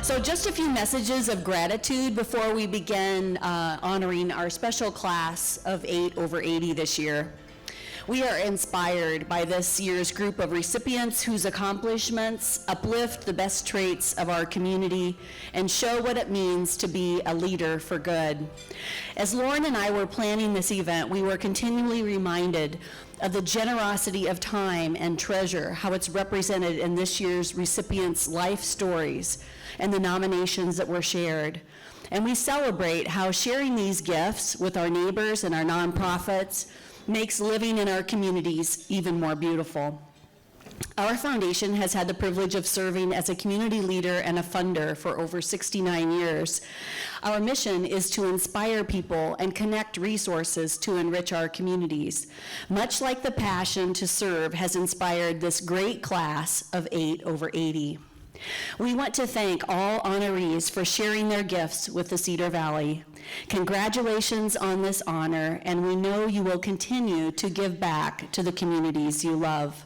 So just a few messages of gratitude before we begin honoring our special class of 8 over 80 this year. We are inspired by this year's group of recipients whose accomplishments uplift the best traits of our community and show what it means to be a leader for good. As Lauren and I were planning this event, we were continually reminded of the generosity of time and treasure, how it's represented in this year's recipients' life stories and the nominations that were shared. And we celebrate how sharing these gifts with our neighbors and our nonprofits makes living in our communities even more beautiful. Our foundation has had the privilege of serving as a community leader and a funder for over 69 years. Our mission is to inspire people and connect resources to enrich our communities, much like the passion to serve has inspired this great class of 8 over 80. We want to thank all honorees for sharing their gifts with the Cedar Valley. Congratulations on this honor, and we know you will continue to give back to the communities you love.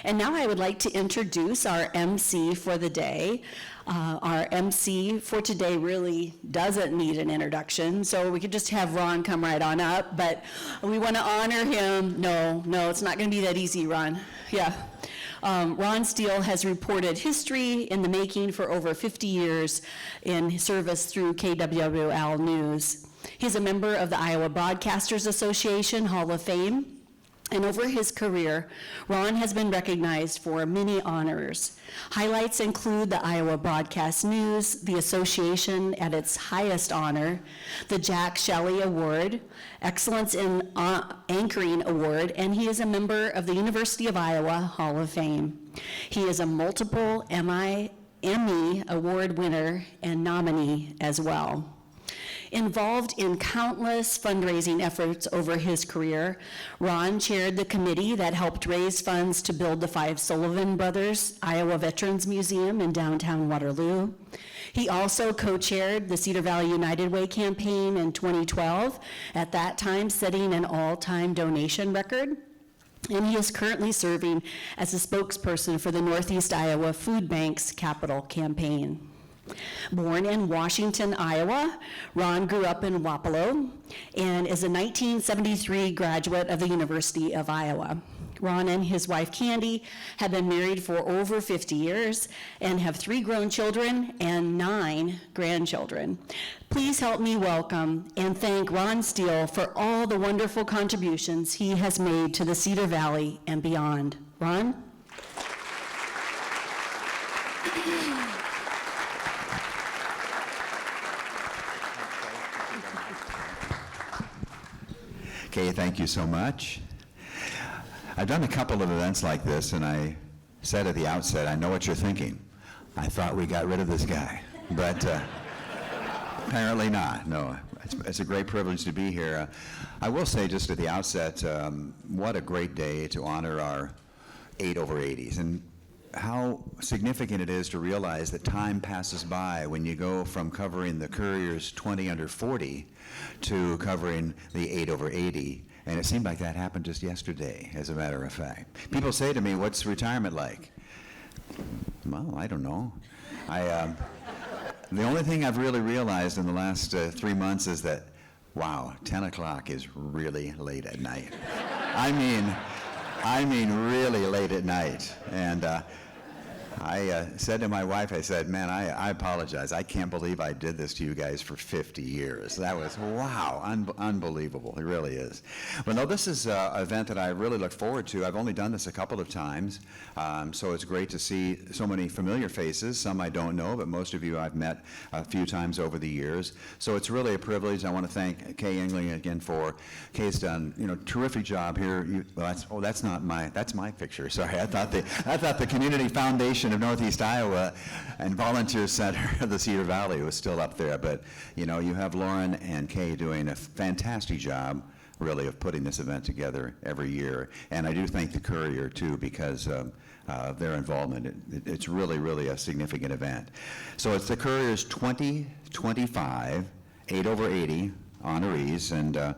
And now I would like to introduce our MC for the day. Our MC for today really doesn't need an introduction, so we could just have Ron come right on up, but we want to honor him. No, it's not going to be that easy, Ron. Yeah. Ron Steele has reported history in the making for over 50 years in service through KWL News. He's a member of the Iowa Broadcasters Association Hall of Fame. And over his career, Ron has been recognized for many honors. Highlights include the Iowa Broadcast News, the association at its highest honor, the Jack Shelley Award, Excellence in Anchoring Award, and he is a member of the University of Iowa Hall of Fame. He is a multiple Emmy Award winner and nominee as well. Involved in countless fundraising efforts over his career, Ron chaired the committee that helped raise funds to build the 5 Sullivan Brothers Iowa Veterans Museum in downtown Waterloo. He also co-chaired the Cedar Valley United Way campaign in 2012, at that time setting an all-time donation record. And he is currently serving as a spokesperson for the Northeast Iowa Food Bank's capital campaign. Born in Washington, Iowa, Ron grew up in Waterloo and is a 1973 graduate of the University of Iowa. Ron and his wife Candy have been married for over 50 years and have 3 grown children and 9 grandchildren. Please help me welcome and thank Ron Steele for all the wonderful contributions he has made to the Cedar Valley and beyond. Ron? Okay, thank you so much. I've done a couple of events like this, and I said at the outset, I know what you're thinking. I thought we got rid of this guy, but apparently not. No, it's a great privilege to be here. I will say just at the outset, what a great day to honor our 8 over 80s, and how significant it is to realize that time passes by when you go from covering the Courier's 20 under 40 to covering the 8 over 80. And it seemed like that happened just yesterday, as a matter of fact. People say to me, what's retirement like? Well, I don't know. The only thing I've really realized in the last 3 months is that, wow, 10 o'clock is really late at night. I mean really late at night. And I said to my wife, I said, man, I apologize. I can't believe I did this to you guys for 50 years. That was, wow, unbelievable. It really is. But no, this is an event that I really look forward to. I've only done this a couple of times, so it's great to see so many familiar faces. Some I don't know, but most of you I've met a few times over the years. So it's really a privilege. I want to thank Kay Engling again for, Kay's done, terrific job here. That's my picture. Sorry, I thought the Community Foundation of Northeast Iowa and Volunteer Center of the Cedar Valley was still up there, but you have Lauren and Kay doing a fantastic job really of putting this event together every year. And I do thank the Courier too, because of their involvement. It's really, really a significant event. So it's the Courier's 2025 8 over 80 honorees, and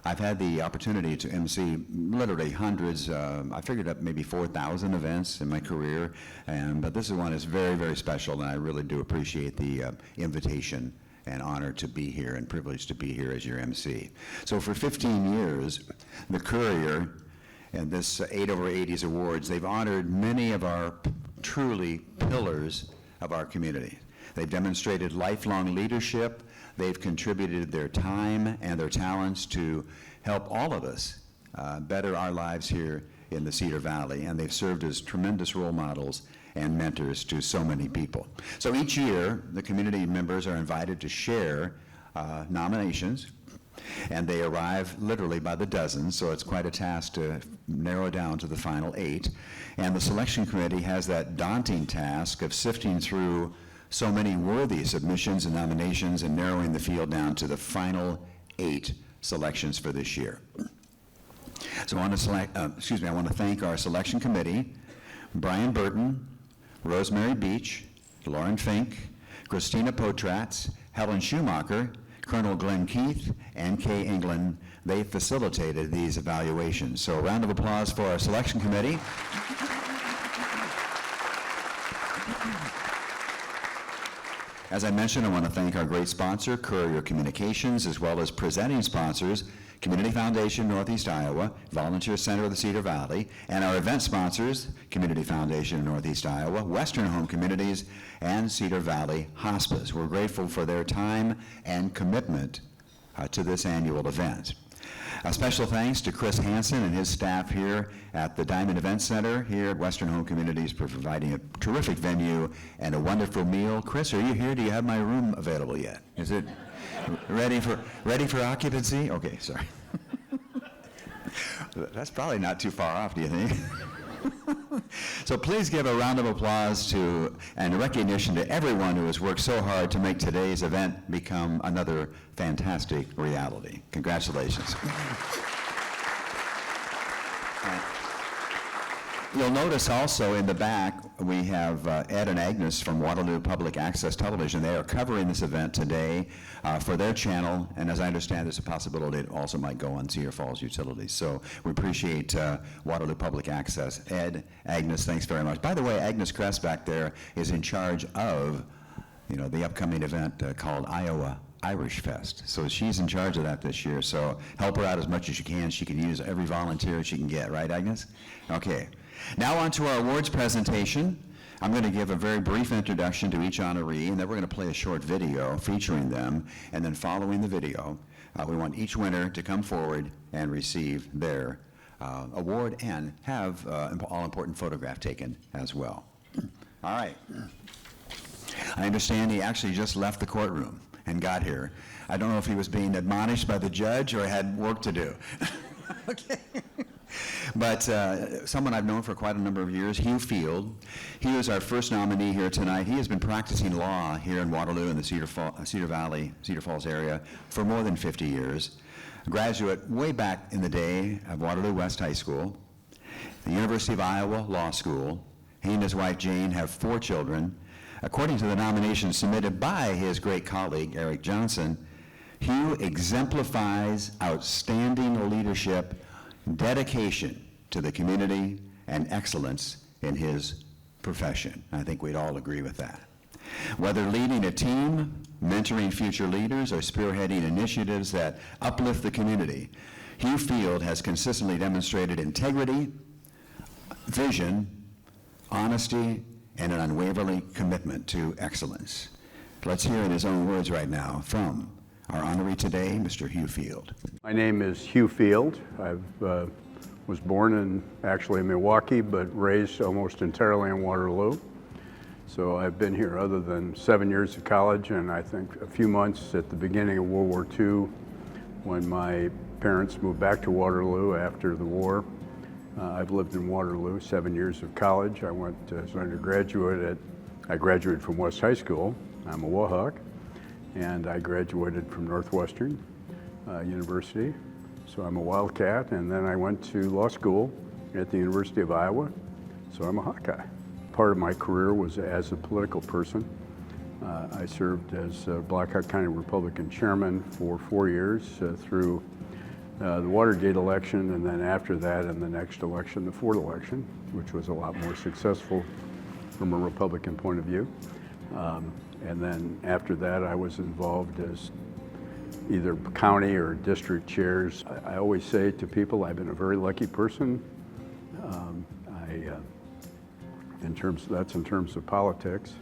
I've had the opportunity to MC literally hundreds, I figured up maybe 4,000 events in my career, but this is one that's very, very special, and I really do appreciate the invitation and honor to be here and privilege to be here as your MC. So for 15 years, the Courier and this 8 over 80s awards, they've honored many of our truly pillars of our community. They've demonstrated lifelong leadership. They've contributed their time and their talents to help all of us better our lives here in the Cedar Valley, and they've served as tremendous role models and mentors to so many people. So each year, the community members are invited to share nominations, and they arrive literally by the dozens, so it's quite a task to narrow down to the final 8. And the selection committee has that daunting task of sifting through so many worthy submissions and nominations and narrowing the field down to the final 8 selections for this year. So I want to thank our selection committee, Brian Burton, Rosemary Beach, Lauren Fink, Christina Potratz, Helen Schumacher, Colonel Glenn Keith, and Kay England. They facilitated these evaluations. So a round of applause for our selection committee. As I mentioned, I want to thank our great sponsor, Courier Communications, as well as presenting sponsors, Community Foundation Northeast Iowa, Volunteer Center of the Cedar Valley, and our event sponsors, Community Foundation Northeast Iowa, Western Home Communities, and Cedar Valley Hospice. We're grateful for their time and commitment to this annual event. A special thanks to Chris Hansen and his staff here at the Diamond Event Center here at Western Home Communities for providing a terrific venue and a wonderful meal. Chris, are you here? Do you have my room available yet? Is it ready for occupancy? Okay, sorry. That's probably not too far off, do you think? So please give a round of applause to and recognition to everyone who has worked so hard to make today's event become another fantastic reality. Congratulations. You'll notice also in the back we have Ed and Agnes from Waterloo Public Access Television. They are covering this event today for their channel, and as I understand, there's a possibility it also might go on Cedar Falls Utilities. So we appreciate Waterloo Public Access. Ed, Agnes, thanks very much. By the way, Agnes Kress back there is in charge of the upcoming event called Iowa Irish Fest. So she's in charge of that this year. So help her out as much as you can. She can use every volunteer she can get, right, Agnes? Okay. Now on to our awards presentation. I'm going to give a very brief introduction to each honoree, and then we're going to play a short video featuring them. And then following the video, we want each winner to come forward and receive their award and have an all-important photograph taken as well. All right. I understand he actually just left the courtroom and got here. I don't know if he was being admonished by the judge or had work to do. Okay. But someone I've known for quite a number of years, Hugh Field. He was our first nominee here tonight. He has been practicing law here in Waterloo in the Cedar Valley, Cedar Falls area for more than 50 years. A graduate way back in the day of Waterloo West High School, the University of Iowa Law School. He and his wife Jane have 4 children. According to the nomination submitted by his great colleague, Eric Johnson, Hugh exemplifies outstanding leadership, dedication to the community, and excellence in his profession. I think we'd all agree with that. Whether leading a team, mentoring future leaders, or spearheading initiatives that uplift the community, Hugh Field has consistently demonstrated integrity, vision, honesty, and an unwavering commitment to excellence. Let's hear in his own words right now from our honoree today, Mr. Hugh Field. My name is Hugh Field. I was born in actually Milwaukee, but raised almost entirely in Waterloo. So I've been here other than 7 years of college, and I think a few months at the beginning of World War II when my parents moved back to Waterloo after the war. I've lived in Waterloo 7 years of college. I went as an undergraduate I graduated from West High School. I'm a Wahawk. And I graduated from Northwestern University, so I'm a Wildcat, and then I went to law school at the University of Iowa, so I'm a Hawkeye. Part of my career was as a political person. I served as Blackhawk County Republican chairman for 4 years through the Watergate election, and then after that, in the next election, the Ford election, which was a lot more successful from a Republican point of view. And then after that, I was involved as either county or district chairs. I always say to people, I've been a very lucky person. That's in terms of politics.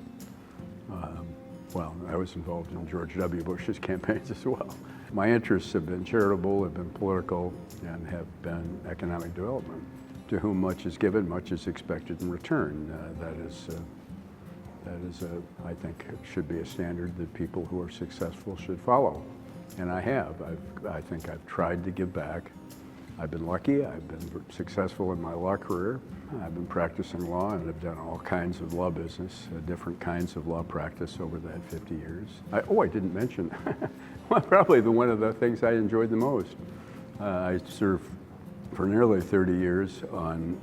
Well, I was involved in George W. Bush's campaigns as well. My interests have been charitable, have been political, and have been economic development. To whom much is given, much is expected in return. That is, I think, should be a standard that people who are successful should follow. And I have. I think I've tried to give back. I've been lucky. I've been successful in my law career. I've been practicing law and have done all kinds of law business, different kinds of law practice over that 50 years. I didn't mention, well, probably one of the things I enjoyed the most. I served for nearly 30 years on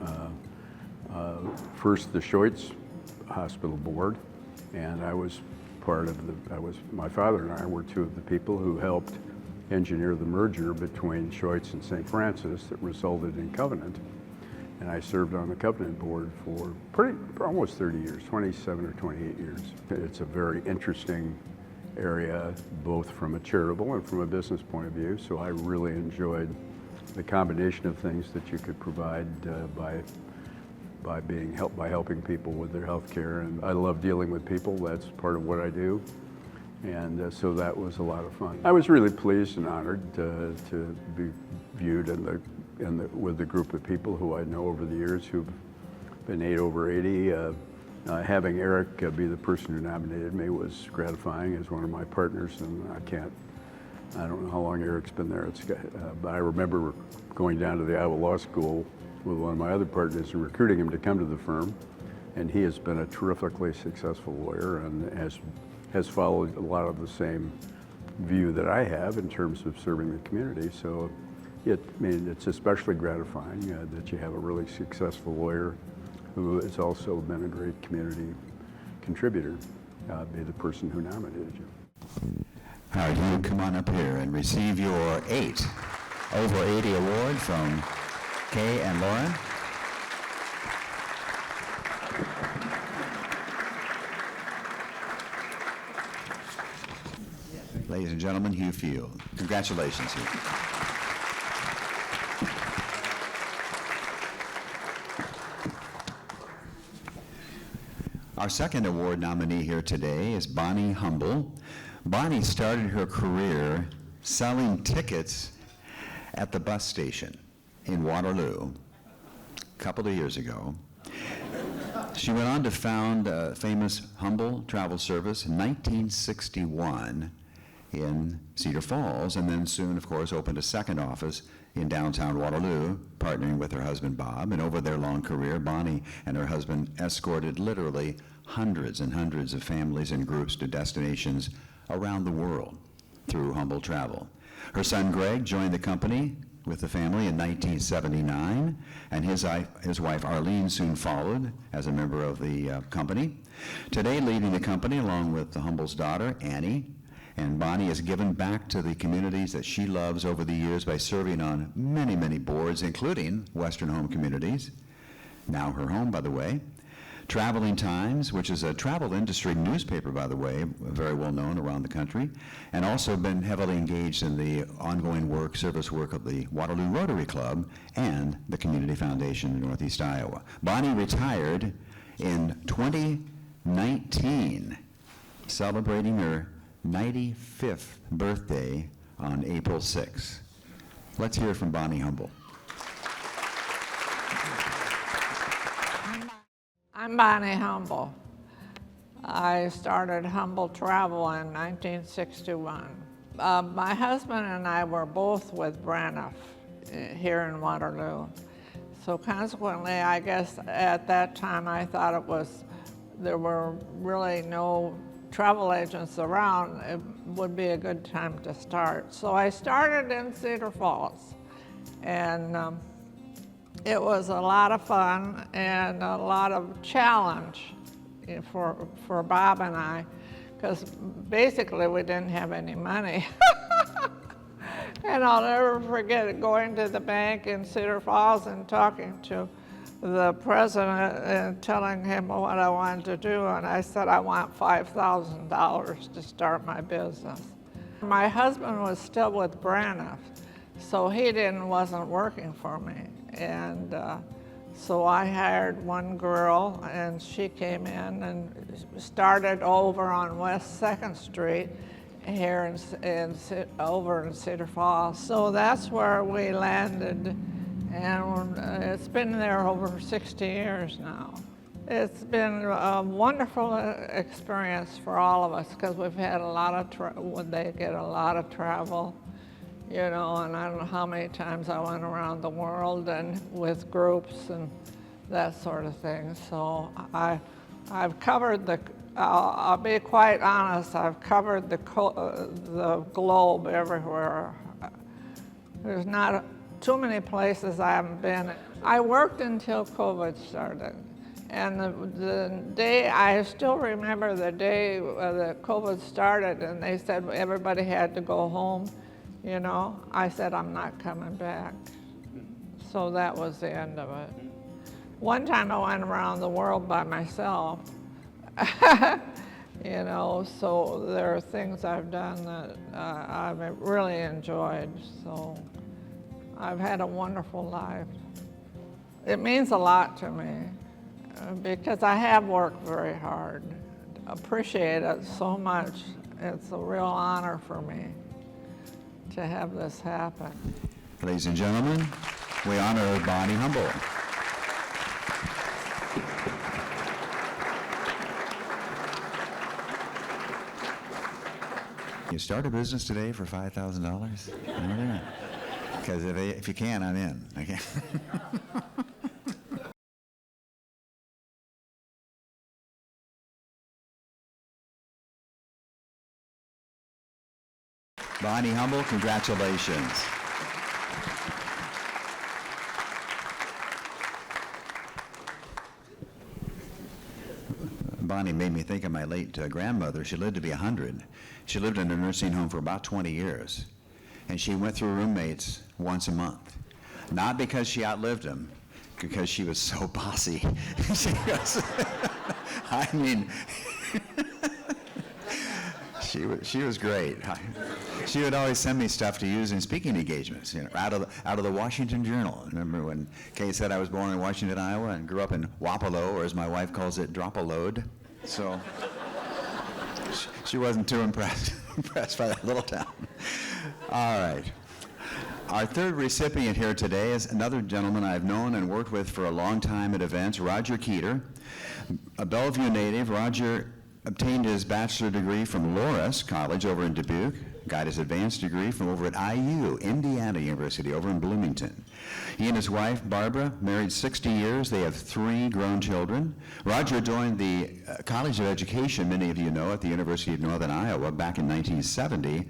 first the Schoitz Hospital Board, and I was my father and I were two of the people who helped engineer the merger between Schoitz and St. Francis that resulted in Covenant. And I served on the Covenant board for almost 30 years, 27 or 28 years. It's a very interesting area, both from a charitable and from a business point of view. So I really enjoyed the combination of things that you could provide by helping people with their health care. And I love dealing with people. That's part of what I do. And so that was a lot of fun. I was really pleased and honored to be viewed with the group of people who I know over the years who've been 8 over 80. Having Eric be the person who nominated me was gratifying as one of my partners, and I don't know how long Eric's been there. But I remember going down to the Iowa Law School with one of my other partners and recruiting him to come to the firm, and he has been a terrifically successful lawyer and has followed a lot of the same view that I have in terms of serving the community. So it's especially gratifying that you have a really successful lawyer who has also been a great community contributor, be the person who nominated you. All right, you come on up here and receive your 8 over 80 award from Kay and Lauren. Ladies and gentlemen, Hugh Field. Congratulations, Hugh. Our second award nominee here today is Bonnie Humble. Bonnie started her career selling tickets at the bus station in Waterloo a couple of years ago. She went on to found a famous Humble travel service in 1961 in Cedar Falls, and then soon, of course, opened a second office in downtown Waterloo, partnering with her husband, Bob. And over their long career, Bonnie and her husband escorted literally hundreds and hundreds of families and groups to destinations around the world through Humble Travel. Her son, Greg, joined the company with the family in 1979, and his wife, Arlene, soon followed as a member of the company. Today, leading the company along with the Humble's daughter, Annie, and Bonnie has given back to the communities that she loves over the years by serving on many, many boards, including Western Home Communities, now her home, by the way. Traveling Times, which is a travel industry newspaper, by the way, very well known around the country, and also been heavily engaged in the ongoing service work of the Waterloo Rotary Club and the Community Foundation in Northeast Iowa. Bonnie retired in 2019, celebrating her 95th birthday on April 6th. Let's hear from Bonnie Humble. I'm Bonnie Humble. I started Humble Travel in 1961. My husband and I were both with Braniff here in Waterloo. So consequently, I guess at that time I thought there were really no travel agents around. It would be a good time to start. So I started in Cedar Falls, and it was a lot of fun and a lot of challenge for Bob and I, because basically we didn't have any money. And I'll never forget going to the bank in Cedar Falls and talking to the president and telling him what I wanted to do. And I said, I want $5,000 to start my business. My husband was still with Braniff, so he wasn't working for me. And so I hired one girl, and she came in and started over on West 2nd Street here over in Cedar Falls. So that's where we landed, and it's been there over 60 years now. It's been a wonderful experience for all of us because we've had a lot of they get a lot of travel, you know, and I don't know how many times I went around the world and with groups and that sort of thing. So I've covered I'll be quite honest, I've covered the globe everywhere. There's not too many places I haven't been. I worked until COVID started. And the day, I still remember the day that COVID started and they said everybody had to go home, you know. I said, I'm not coming back. So that was the end of it. One time I went around the world by myself. You know, so there are things I've done that I've really enjoyed. So I've had a wonderful life. It means a lot to me because I have worked very hard. Appreciate it so much. It's a real honor for me to have this happen. Ladies and gentlemen, we honor Bonnie Humble. You start a business today for $5,000? Because if you can, I'm in. Okay. Bonnie Humble, congratulations. Bonnie made me think of my late grandmother. She lived to be 100. She lived in a nursing home for about 20 years. And she went through roommates once a month. Not because she outlived them, because she was so bossy. I mean, she was great. She would always send me stuff to use in speaking engagements, you know, out of the Washington Journal. Remember when Kay said I was born in Washington, Iowa, and grew up in Waterloo, or as my wife calls it, drop-a-load. So she wasn't too impressed by that little town. All right. Our third recipient here today is another gentleman I've known and worked with for a long time at events, Roger Kueter. A Bellevue native, Roger obtained his bachelor degree from Loras College over in Dubuque, got his advanced degree from over at IU, Indiana University, over in Bloomington. He and his wife, Barbara, married 60 years. They have 3 grown children. Roger joined the College of Education, many of you know, at the University of Northern Iowa back in 1970,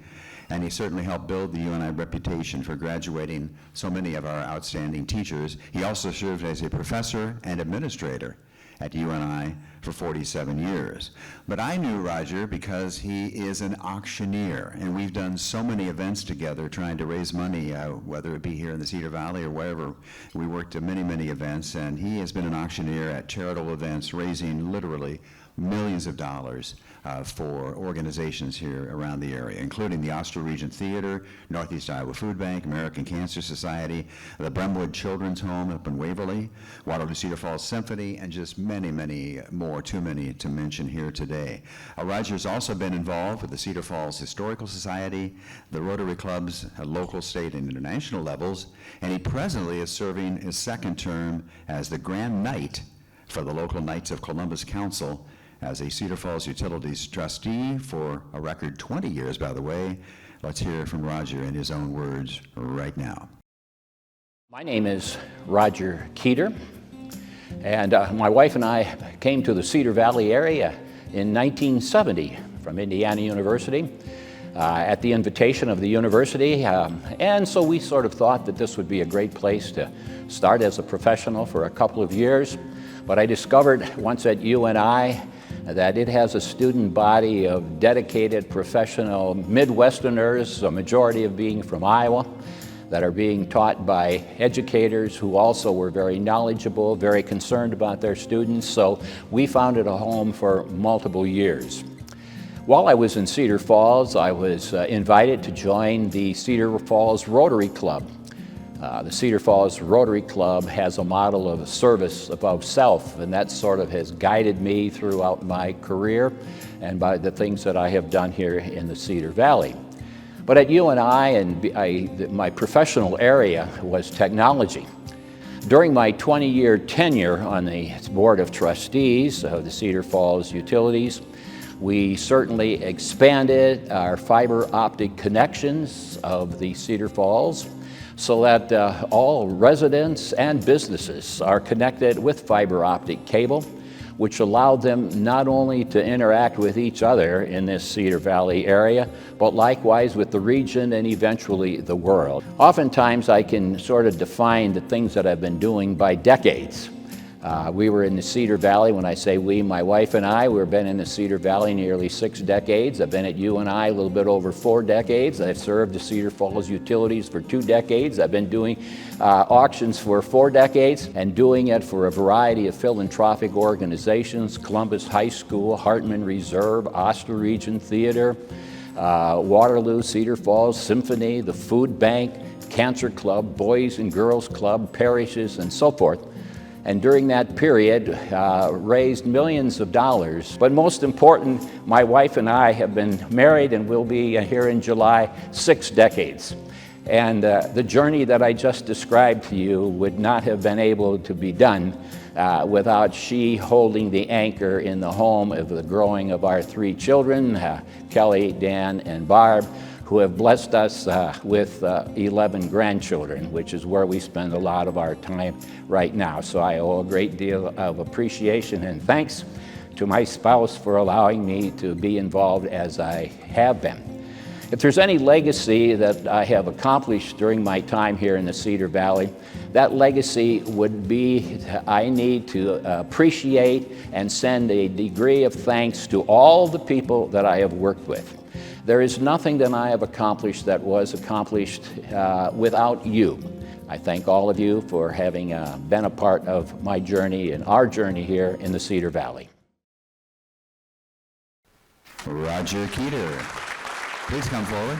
and he certainly helped build the UNI reputation for graduating so many of our outstanding teachers. He also served as a professor and administrator at UNI for 47 years. But I knew Roger because he is an auctioneer, and we've done so many events together trying to raise money, whether it be here in the Cedar Valley or wherever. We worked at many, many events, and he has been an auctioneer at charitable events, raising literally millions of dollars for organizations here around the area, including the Austro Regent Theater, Northeast Iowa Food Bank, American Cancer Society, the Bremwood Children's Home up in Waverly, Waterloo Cedar Falls Symphony, and just many, many more, too many to mention here today. Roger's also been involved with the Cedar Falls Historical Society, the Rotary Clubs at local, state, and international levels, and he presently is serving his second term as the Grand Knight for the local Knights of Columbus Council as a Cedar Falls Utilities trustee for a record 20 years, by the way. Let's hear from Roger in his own words right now. My name is Roger Kueter, and my wife and I came to the Cedar Valley area in 1970 from Indiana University at the invitation of the university, and so we sort of thought that this would be a great place to start as a professional for a couple of years. But I discovered once at UNI that it has a student body of dedicated professional Midwesterners, a majority of being from Iowa, that are being taught by educators who also were very knowledgeable, very concerned about their students. So we found it a home for multiple years. While I was in Cedar Falls, I was invited to join the Cedar Falls Rotary Club. The Cedar Falls Rotary Club has a model of service above self, and that sort of has guided me throughout my career and by the things that I have done here in the Cedar Valley. But at UNI, my professional area was technology. During my 20-year tenure on the Board of Trustees of the Cedar Falls Utilities, we certainly expanded our fiber optic connections of the Cedar Falls so that all residents and businesses are connected with fiber optic cable, which allowed them not only to interact with each other in this Cedar Valley area, but likewise with the region and eventually the world. Oftentimes I can sort of define the things that I've been doing by decades. We were in the Cedar Valley. When I say we, my wife and I, we've been in the Cedar Valley nearly 6 decades. I've been at UNI a little bit over 4 decades. I've served the Cedar Falls Utilities for 2 decades. I've been doing auctions for 4 decades and doing it for a variety of philanthropic organizations: Columbus High School, Hartman Reserve, Osler Region Theater, Waterloo, Cedar Falls Symphony, the Food Bank, Cancer Club, Boys and Girls Club, parishes, and so forth. And during that period, raised millions of dollars. But most important, my wife and I have been married and will be here in July 6 decades. And the journey that I just described to you would not have been able to be done without she holding the anchor in the home of the growing of our 3 children, Kelly, Dan, and Barb, who have blessed us with 11 grandchildren, which is where we spend a lot of our time right now. So I owe a great deal of appreciation and thanks to my spouse for allowing me to be involved as I have been. If there's any legacy that I have accomplished during my time here in the Cedar Valley, that legacy would be I need to appreciate and send a degree of thanks to all the people that I have worked with. There is nothing that I have accomplished that was accomplished without you. I thank all of you for having been a part of my journey and our journey here in the Cedar Valley. Roger Kueter, please come forward.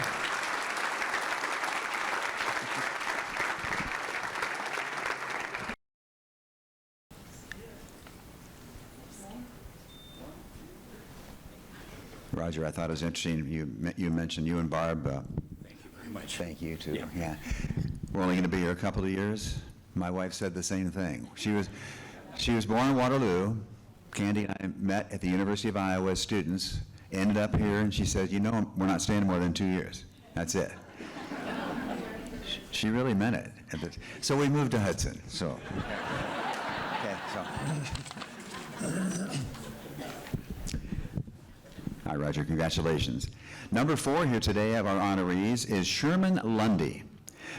Roger, I thought it was interesting, you mentioned you and Barb. Thank you very much. Thank you, too. Yeah. Yeah. We're only going to be here a couple of years. My wife said the same thing. She was born in Waterloo. Candy and I met at the University of Iowa as students, ended up here, and she said, you know, we're not staying more than 2 years. That's it. She really meant it. So we moved to Hudson. So. Okay, so. Hi, Roger, congratulations. Number 4 here today of our honorees is Sherman Lundy.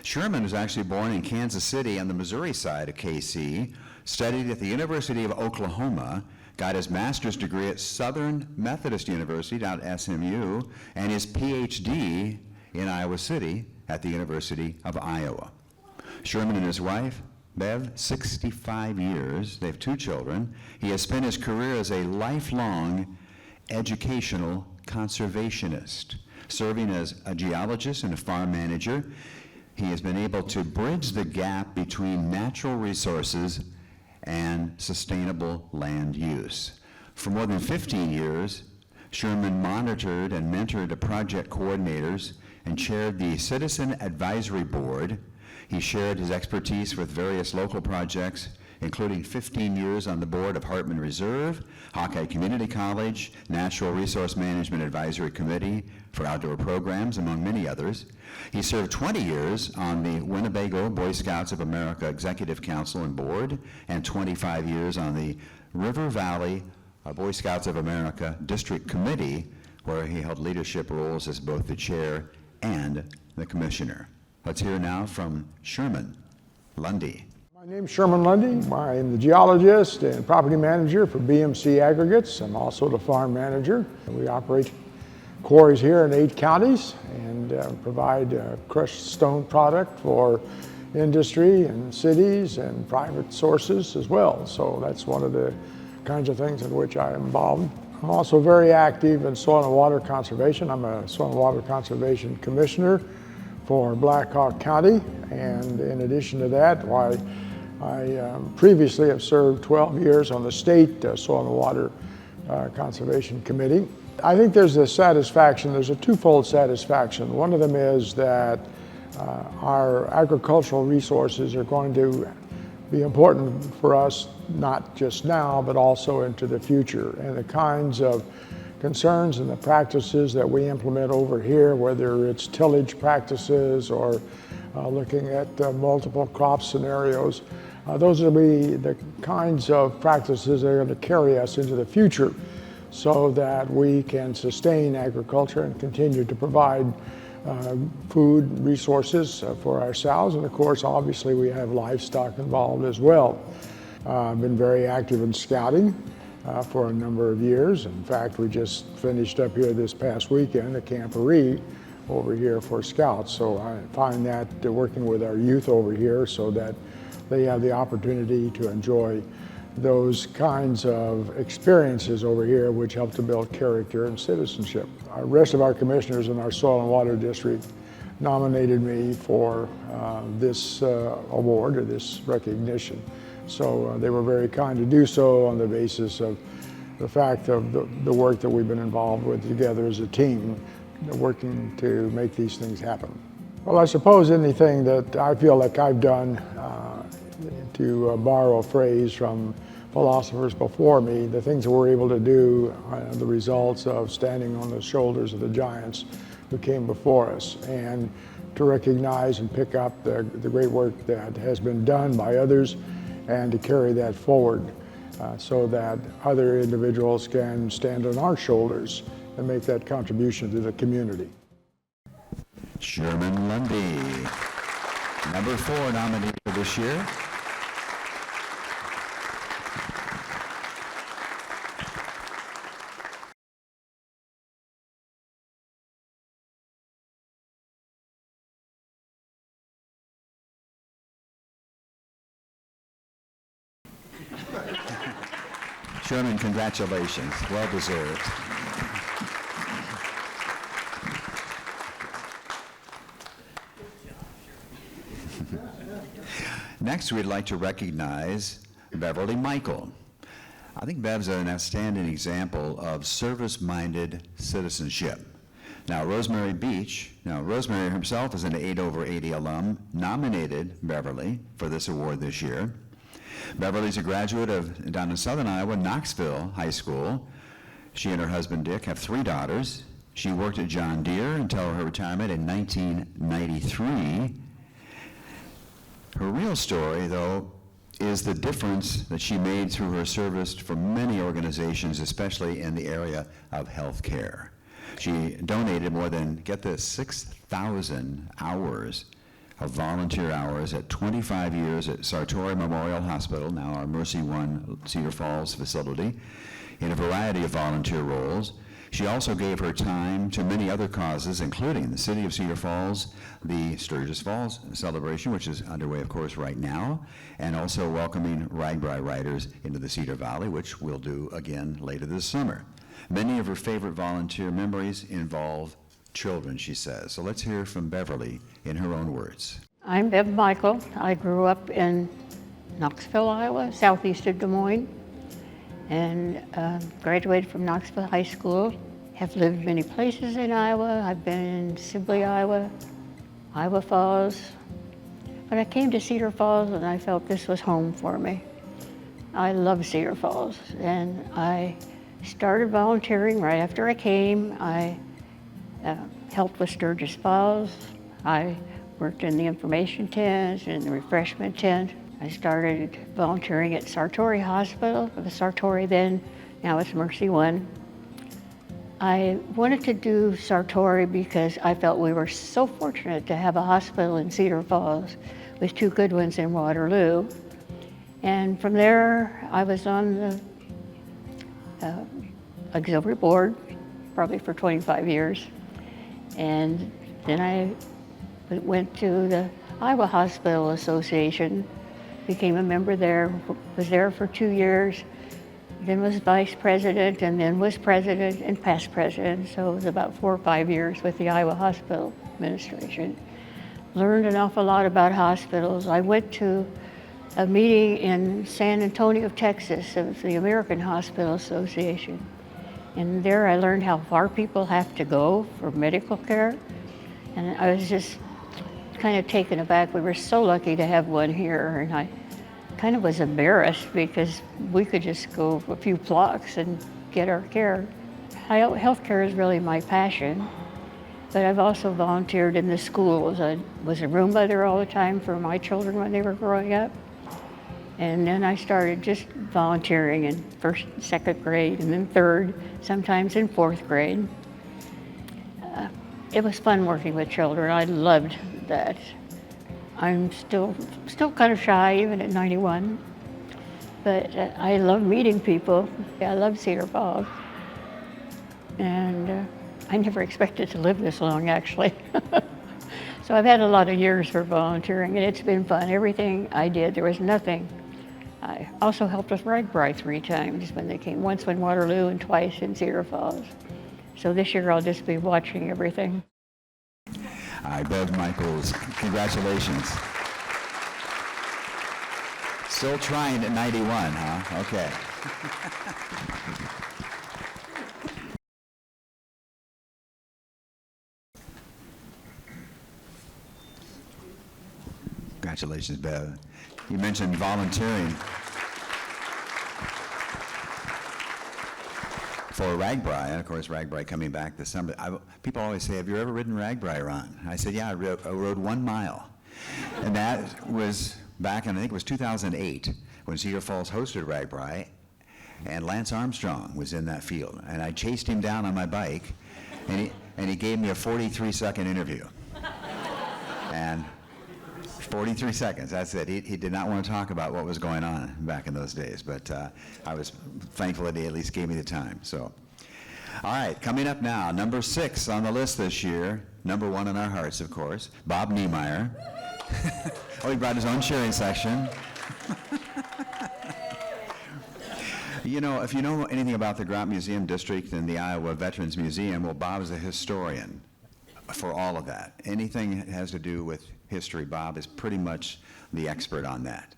Sherman was actually born in Kansas City on the Missouri side of KC, studied at the University of Oklahoma, got his master's degree at Southern Methodist University down at SMU, and his PhD in Iowa City at the University of Iowa. Sherman and his wife, Bev, 65 years. They have 2 children. He has spent his career as a lifelong educational conservationist, serving as a geologist and a farm manager. He has been able to bridge the gap between natural resources and sustainable land use. For more than 15 years, Sherman monitored and mentored the project coordinators and chaired the Citizen Advisory Board. He shared his expertise with various local projects, including 15 years on the board of Hartman Reserve, Hawkeye Community College, Natural Resource Management Advisory Committee for outdoor programs, among many others. He served 20 years on the Winnebago Boy Scouts of America Executive Council and Board, and 25 years on the River Valley Boy Scouts of America District Committee, where he held leadership roles as both the chair and the commissioner. Let's hear now from Sherman Lundy. My My name's Sherman Lundy. I'm the geologist and property manager for BMC Aggregates. I'm also the farm manager. We operate quarries here in 8 counties and provide crushed stone product for industry and cities and private sources as well. So that's one of the kinds of things in which I am involved. I'm also very active in soil and water conservation. I'm a soil and water conservation commissioner for Black Hawk County, and in addition to that, I previously have served 12 years on the state Soil and Water Conservation Committee. I think there's a satisfaction, there's a twofold satisfaction. One of them is that our agricultural resources are going to be important for us, not just now, but also into the future. And the kinds of concerns and the practices that we implement over here, whether it's tillage practices or looking at multiple crop scenarios, those will be the kinds of practices that are going to carry us into the future so that we can sustain agriculture and continue to provide food resources for ourselves. And of course, obviously, we have livestock involved as well. I've been very active in scouting for a number of years. In fact, we just finished up here this past weekend a camporee over here for scouts. So I find that working with our youth over here so that they have the opportunity to enjoy those kinds of experiences over here which help to build character and citizenship. The rest of our commissioners in our Soil and Water District nominated me for this award or this recognition. So they were very kind to do so on the basis of the fact of the work that we've been involved with together as a team, working to make these things happen. Well, I suppose anything that I feel like I've done, to borrow a phrase from philosophers before me, the things that we're able to do are the results of standing on the shoulders of the giants who came before us, and to recognize and pick up the great work that has been done by others and to carry that forward so that other individuals can stand on our shoulders and make that contribution to the community. Sherman Lundy, number 4 nominee for this year. Sherman, congratulations. Well deserved. Next, we'd like to recognize Beverly Michael. I think Bev's an outstanding example of service-minded citizenship. Now, Rosemary herself is an 8/80 alum, nominated Beverly for this award this year. Beverly's a graduate of, down in southern Iowa, Knoxville High School. She and her husband Dick have 3 daughters. She worked at John Deere until her retirement in 1993. Her real story, though, is the difference that she made through her service for many organizations, especially in the area of health care. She donated more than, get this, 6,000 hours of volunteer hours at 25 years at Sartori Memorial Hospital, now our Mercy One Cedar Falls facility, in a variety of volunteer roles. She also gave her time to many other causes, including the City of Cedar Falls, the Sturgis Falls celebration, which is underway, of course, right now, and also welcoming Ragbri riders into the Cedar Valley, which we'll do again later this summer. Many of her favorite volunteer memories involve children, she says. So let's hear from Beverly in her own words. I'm Bev Michael. I grew up in Knoxville, Iowa, southeast of Des Moines, and graduated from Knoxville High School. Have lived many places in Iowa. I've been in Sibley, Iowa, Iowa Falls. But I came to Cedar Falls and I felt this was home for me. I love Cedar Falls, and I started volunteering right after I came. I helped with Sturgis Falls. I worked in the information tent and the refreshment tent. I started volunteering at Sartori Hospital. It was Sartori then, now it's Mercy One. I wanted to do Sartori because I felt we were so fortunate to have a hospital in Cedar Falls with 2 good ones in Waterloo. And from there, I was on the auxiliary board, probably for 25 years. And then I went to the Iowa Hospital Association, became a member there, was there for 2 years, then was vice president, and then was president and past president. So it was about 4 or 5 years with the Iowa Hospital Administration. Learned an awful lot about hospitals. I went to a meeting in San Antonio, Texas, of the American Hospital Association. And there I learned how far people have to go for medical care. And I was just kind of taken aback. We were so lucky to have one here, and I kind of was embarrassed because we could just go a few blocks and get our care. Healthcare is really my passion, but I've also volunteered in the schools. I was a room mother all the time for my children when they were growing up. And then I started just volunteering in first, second grade, and then third, sometimes in fourth grade. It was fun working with children. I loved that. I'm still kind of shy, even at 91, but I love meeting people. I love Cedar Falls, and I never expected to live this long, actually. So I've had a lot of years for volunteering, and it's been fun. Everything I did, there was nothing. I also helped with RAGBRAI 3 times when they came, once in Waterloo and twice in Cedar Falls. So this year I'll just be watching everything. All right, Bev Michaels, congratulations. Still trying at 91, huh? Okay. Congratulations, Bev. You mentioned volunteering for RAGBRAI, and of course RAGBRAI coming back this summer. People always say, have you ever ridden RAGBRAI, Ron? I said, yeah, I rode 1 mile. And that was back in, I think it was 2008, when Cedar Falls hosted RAGBRAI, and Lance Armstrong was in that field. And I chased him down on my bike, and he gave me a 43-second interview. And 43 seconds, that's it. He did not want to talk about what was going on back in those days, but I was thankful that he at least gave me the time. So, all right, coming up now, number 6 on the list this year, number 1 in our hearts, of course, Bob Neymeyer. Oh, he brought his own cheering section. You know, if you know anything about the Grant Museum District and the Iowa Veterans Museum, well, Bob is a historian for all of that. Anything that has to do with history, Bob is pretty much the expert on that.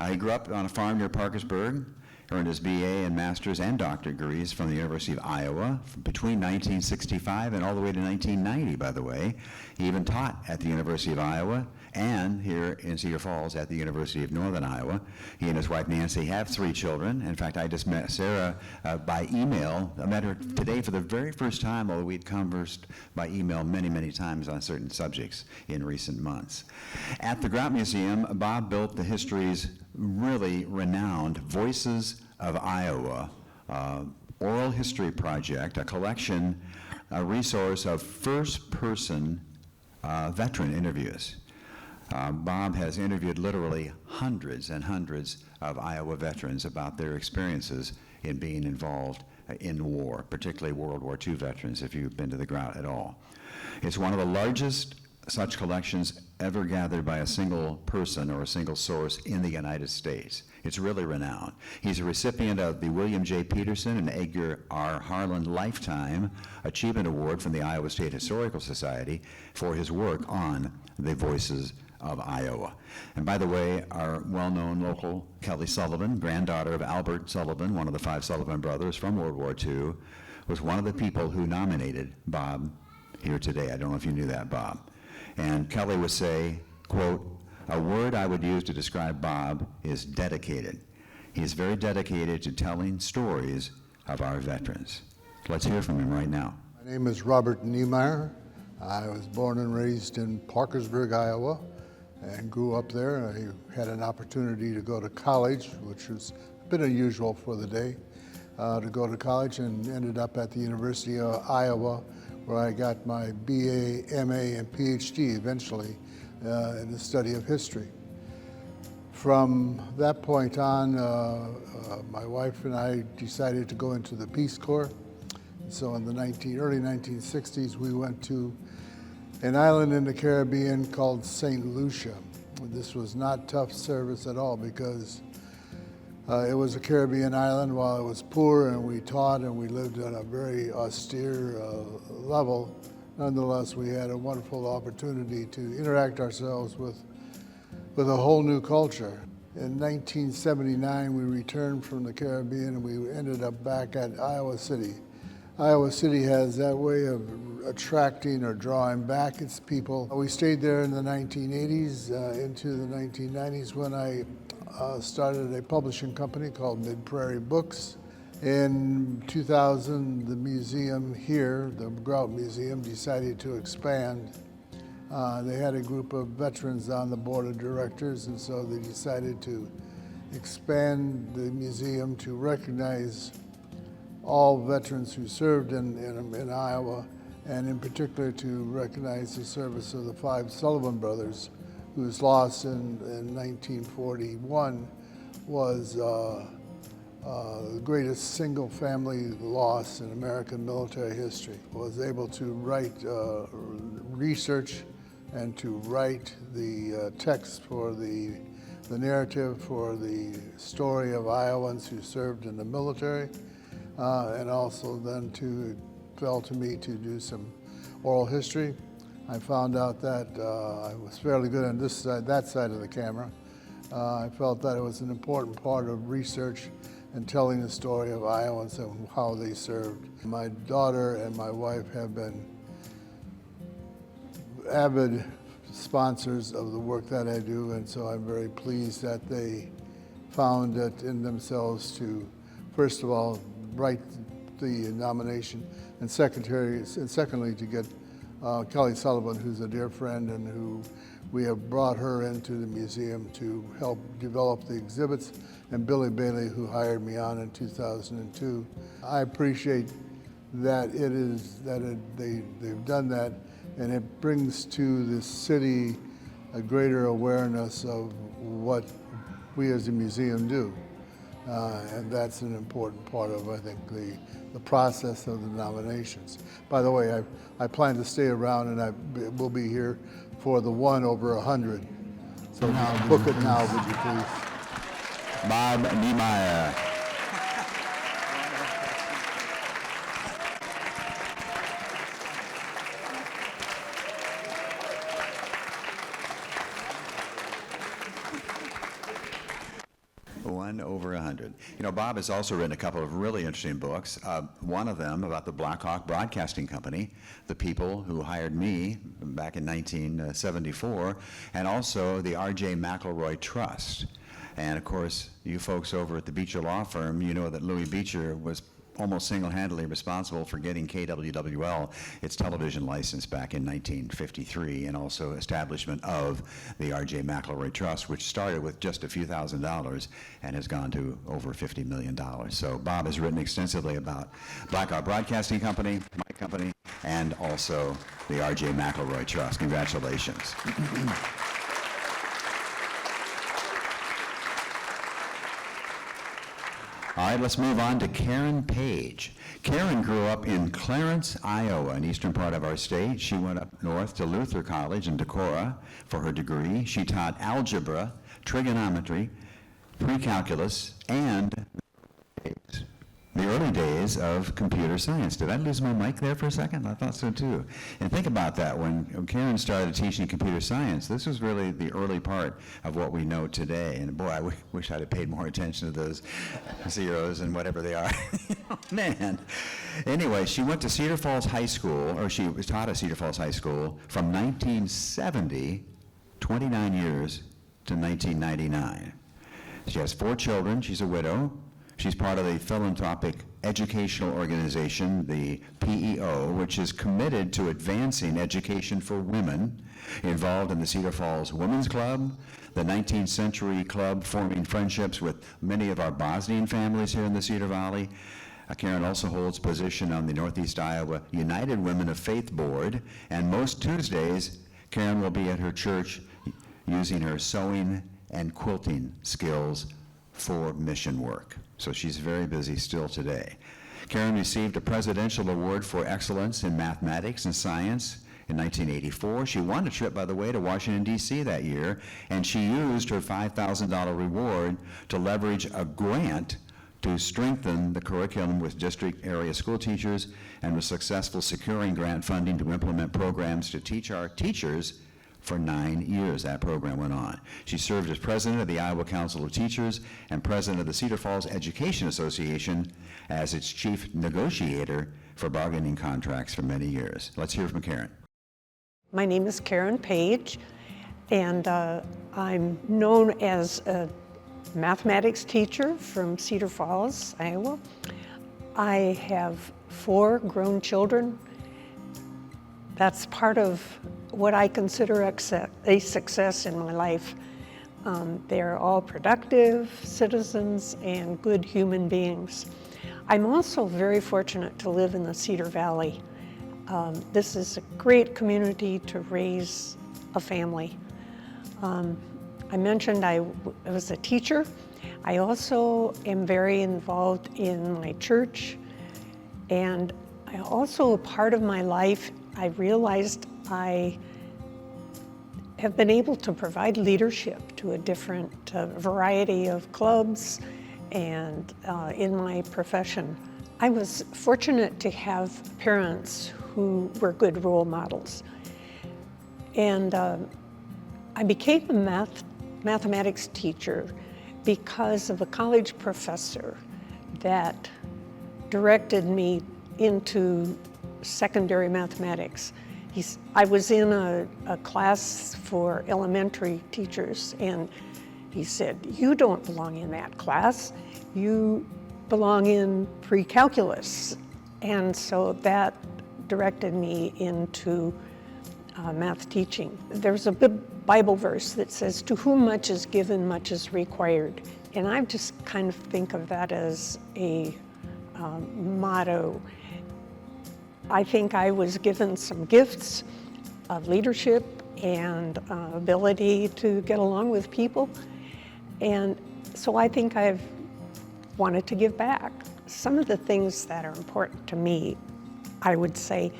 He grew up on a farm near Parkersburg, earned his BA and master's and doctorate degrees from the University of Iowa between 1965 and all the way to 1990, by the way. He even taught at the University of Iowa and here in Cedar Falls at the University of Northern Iowa. He and his wife Nancy have 3 children. In fact, I just met Sarah by email. I met her today for the very first time, although we'd conversed by email many, many times on certain subjects in recent months. At the Grant Museum, Bob built the history's really renowned Voices of Iowa oral history project, a collection, a resource of first-person veteran interviews. Bob has interviewed literally hundreds and hundreds of Iowa veterans about their experiences in being involved in war, particularly World War II veterans, if you've been to the Grant at all. It's one of the largest such collections ever gathered by a single person or a single source in the United States. It's really renowned. He's a recipient of the William J. Peterson and Edgar R. Harlan Lifetime Achievement Award from the Iowa State Historical Society for his work on the Voices of Iowa. And by the way, our well-known local Kelly Sullivan, granddaughter of Albert Sullivan, one of the 5 Sullivan brothers from World War II, was one of the people who nominated Bob here today. I don't know if you knew that, Bob. And Kelly would say, quote, "A word I would use to describe Bob is dedicated. He is very dedicated to telling stories of our veterans." Let's hear from him right now. My name is Robert Neymeyer. I was born and raised in Parkersburg, Iowa, and grew up there. I had an opportunity to go to college, which was a bit unusual for the day, to go to college, and ended up at the University of Iowa, where I got my BA, MA, and PhD eventually in the study of history. From that point on, my wife and I decided to go into the Peace Corps. So in the early 1960s, we went to an island in the Caribbean called St. Lucia. This was not tough service at all because it was a Caribbean island while it was poor, and we taught and we lived at a very austere level. Nonetheless, we had a wonderful opportunity to interact ourselves with a whole new culture. In 1979, we returned from the Caribbean and we ended up back at Iowa City. Iowa City has that way of attracting or drawing back its people. We stayed there in the 1980s into the 1990s when I started a publishing company called Mid-Prairie Books. In 2000, the museum here, the Grout Museum, decided to expand. They had a group of veterans on the board of directors, and so they decided to expand the museum to recognize all veterans who served in Iowa, and in particular to recognize the service of the 5 Sullivan brothers, whose loss in 1941 was the greatest single family loss in American military history. Was able to write research and to write the text for the narrative for the story of Iowans who served in the military, and also then it fell to me to do some oral history. I found out that I was fairly good on that side of the camera. I felt that it was an important part of research and telling the story of Iowans and how they served. My daughter and my wife have been avid sponsors of the work that I do, and so I'm very pleased that they found it in themselves to, first of all, write the nomination, and secondly, to get Kelly Sullivan, who's a dear friend and who we have brought her into the museum to help develop the exhibits, and Billy Bailey, who hired me on in 2002. I appreciate that they've done that, and it brings to the city a greater awareness of what we as a museum do. And that's an important part of, I think, the process of the nominations. By the way, I plan to stay around, and I will be here for the 1 over 100. So now, book it now, would you please? Bob Neymeyer. Over 100. You know, Bob has also written a couple of really interesting books. One of them about the Blackhawk Broadcasting Company, the people who hired me back in 1974, and also the R.J. McElroy Trust. And of course, you folks over at the Beecher Law Firm, you know that Louis Beecher was almost single-handedly responsible for getting KWWL its television license back in 1953, and also establishment of the R.J. McElroy Trust, which started with just a few $1,000s and has gone to over $50 million. So Bob has written extensively about Blackhawk Broadcasting Company, my company, and also the R.J. McElroy Trust. Congratulations. All right, let's move on to Karen Page. Karen grew up in Clarence, Iowa, an eastern part of our state. She went up north to Luther College in Decorah for her degree. She taught algebra, trigonometry, pre-calculus, and the early days of computer science. Did I lose my mic there for a second? I thought so too. And think about that, when Karen started teaching computer science, this was really the early part of what we know today. And boy, I wish I'd have paid more attention to those zeros and whatever they are. Man. Anyway, she went to Cedar Falls High School, or she was taught at Cedar Falls High School from 1970, 29 years, to 1999. She has 4 children. She's a widow. She's part of the philanthropic educational organization, the PEO, which is committed to advancing education for women, involved in the Cedar Falls Women's Club, the 19th Century Club, forming friendships with many of our Bosnian families here in the Cedar Valley. Karen also holds a position on the Northeast Iowa United Women of Faith Board, and most Tuesdays, Karen will be at her church using her sewing and quilting skills for mission work. So she's very busy still today. Karen received a Presidential Award for Excellence in Mathematics and Science in 1984. She won a trip, by the way, to Washington, D.C. that year, and she used her $5,000 reward to leverage a grant to strengthen the curriculum with district area school teachers, and was successful securing grant funding to implement programs to teach our teachers for 9 years. That program went on. She served as president of the Iowa Council of Teachers and president of the Cedar Falls Education Association as its chief negotiator for bargaining contracts for many years. Let's hear from Karen. My name is Karen Page, and I'm known as a mathematics teacher from Cedar Falls, Iowa. I have 4 grown children. That's part of what I consider a success in my life. They're all productive citizens and good human beings. I'm also very fortunate to live in the Cedar Valley. This is a great community to raise a family. I mentioned I was a teacher. I also am very involved in my church, and I also, a part of my life, I realized I have been able to provide leadership to a different variety of clubs and in my profession. I was fortunate to have parents who were good role models. And I became a mathematics teacher because of a college professor that directed me into secondary mathematics. I was in a class for elementary teachers, and he said, "You don't belong in that class. You belong in pre-calculus." And so that directed me into math teaching. There's a Bible verse that says, "To whom much is given, much is required." And I just kind of think of that as a motto. I think I was given some gifts of leadership and ability to get along with people. And so I think I've wanted to give back. Some of the things that are important to me, I would say,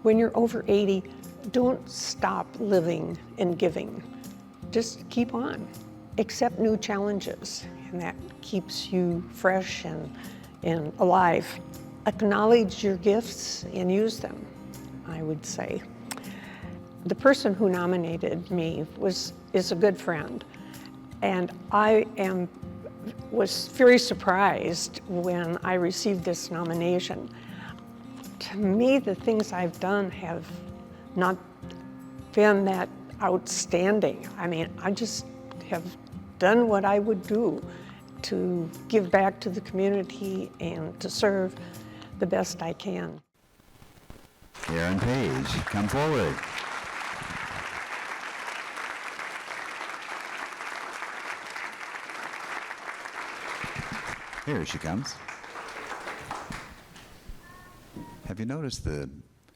when you're over 80, don't stop living and giving. Just keep on. Accept new challenges, and that keeps you fresh and alive. Acknowledge your gifts and use them, I would say. The person who nominated me is a good friend, and I was very surprised when I received this nomination. To me, the things I've done have not been that outstanding. I mean, I just have done what I would do to give back to the community and to serve the best I can. Karen Page, come forward. Here she comes. Have you noticed the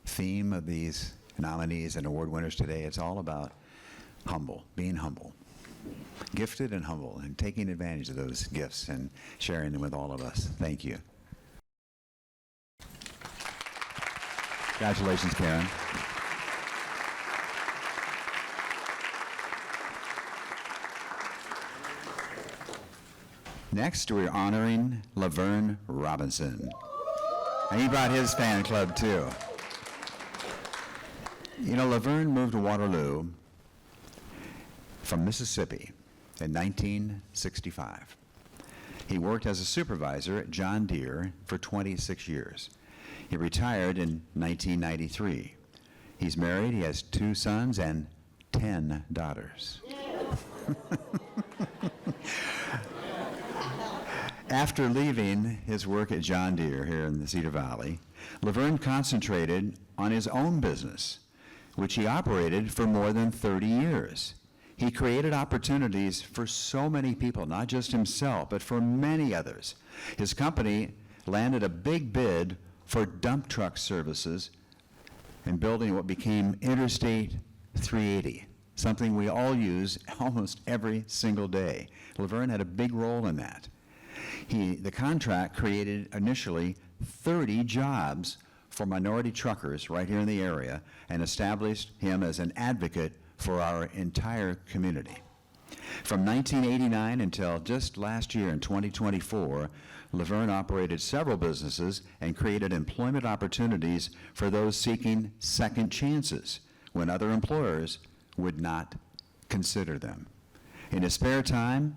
theme of these nominees and award winners today? It's all about humble, being humble, gifted and humble, and taking advantage of those gifts and sharing them with all of us. Thank you. Congratulations, Karen. Next, we're honoring Levorn Robinson. And he brought his fan club, too. You know, Levorn moved to Waterloo from Mississippi in 1965. He worked as a supervisor at John Deere for 26 years. He retired in 1993. He's married, he has 2 sons and 10 daughters. After leaving his work at John Deere here in the Cedar Valley, Levorn concentrated on his own business, which he operated for more than 30 years. He created opportunities for so many people, not just himself, but for many others. His company landed a big bid for dump truck services and building what became Interstate 380, something we all use almost every single day. Levorn had a big role in that. The contract created initially 30 jobs for minority truckers right here in the area and established him as an advocate for our entire community. From 1989 until just last year in 2024, Levorn operated several businesses and created employment opportunities for those seeking second chances when other employers would not consider them. In his spare time,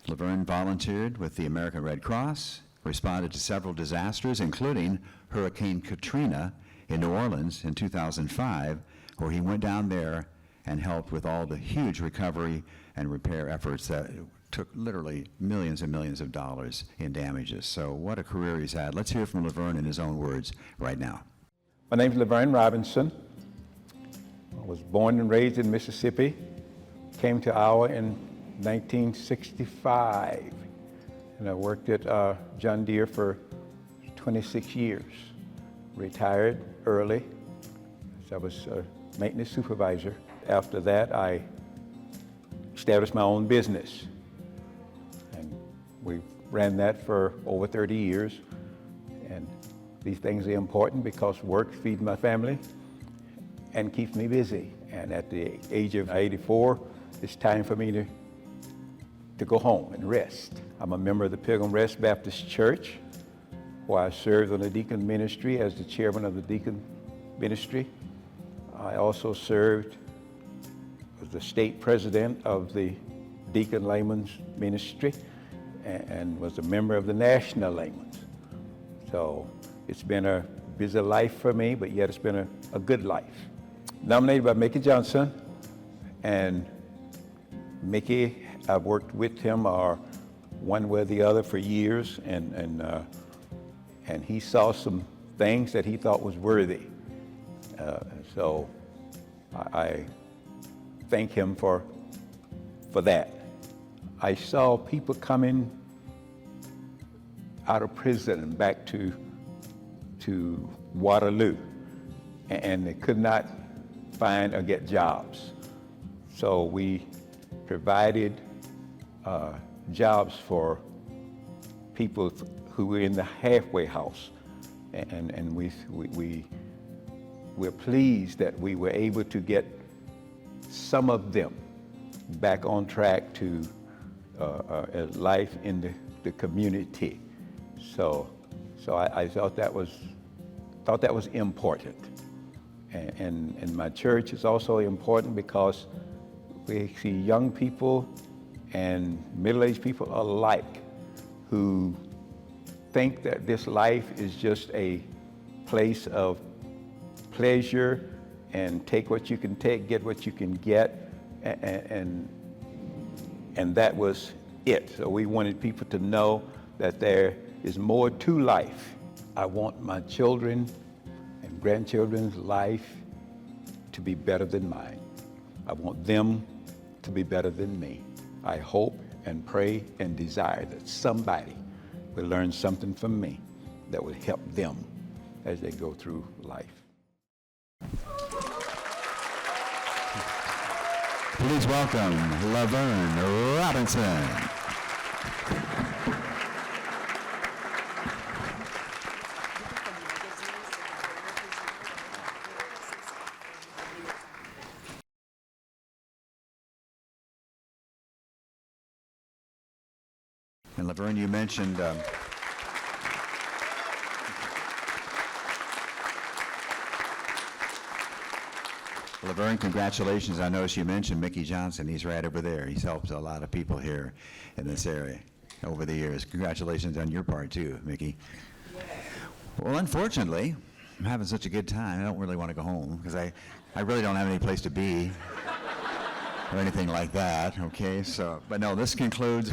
Levorn volunteered with the American Red Cross, responded to several disasters, including Hurricane Katrina in New Orleans in 2005, where he went down there and helped with all the huge recovery and repair efforts that took literally millions and millions of dollars in damages. So what a career he's had. Let's hear from Levorn in his own words right now. My name is Levorn Robinson. I was born and raised in Mississippi. Came to Iowa in 1965. And I worked at John Deere for 26 years. Retired early. So I was a maintenance supervisor. After that, I established my own business. And we ran that for over 30 years. And these things are important because work feeds my family and keeps me busy. And at the age of 84, it's time for me to go home and rest. I'm a member of the Pilgrim Rest Baptist Church, where I served on the deacon ministry as the chairman of the deacon ministry. I also served as the state president of the Deacon Layman's Ministry and was a member of the National Layman's. So it's been a busy life for me, but yet it's been a good life. Nominated by Mickey Johnson, and Mickey, I've worked with him or one way or the other for years, and he saw some things that he thought was worthy. So I thank him for that. I saw people coming out of prison and back to Waterloo, and they could not find or get jobs. So we provided jobs for people who were in the halfway house, and we're pleased that we were able to get some of them back on track to life in the community. So I thought that was important, and my church is also important because we see young people and middle-aged people alike who think that this life is just a place of pleasure and take what you can take, get what you can get, and that was it. So we wanted people to know that there is more to life. I want my children and grandchildren's life to be better than mine. I want them to be better than me. I hope and pray and desire that somebody will learn something from me that will help them as they go through life. Please welcome Levorn Robinson. And Levorn, you mentioned Levorn, congratulations. I noticed you mentioned Mickey Johnson. He's right over there. He's helped a lot of people here in this area over the years. Congratulations on your part too, Mickey. Well, unfortunately, I'm having such a good time. I don't really want to go home because I really don't have any place to be. or anything like that, okay? So, but no, this concludes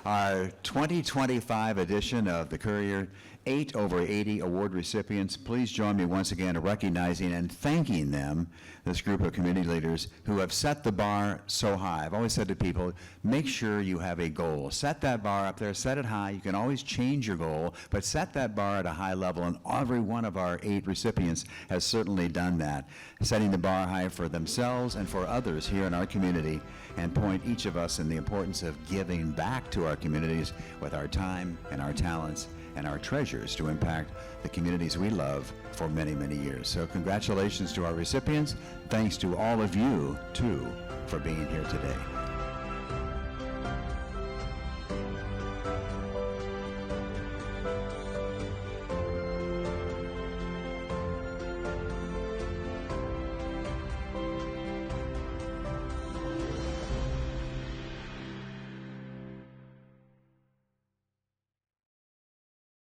our 2025 edition of the Courier 8 over 80 award recipients. Please join me once again in recognizing and thanking them, this group of community leaders who have set the bar so high. I've always said to people, make sure you have a goal. Set that bar up there, set it high. You can always change your goal, but set that bar at a high level, and every one of our 8 recipients has certainly done that, setting the bar high for themselves and for others here in our community, and point each of us in the importance of giving back to our communities with our time and our talents and our treasures to impact the communities we love for many, many years. So congratulations to our recipients. Thanks to all of you, too, for being here today.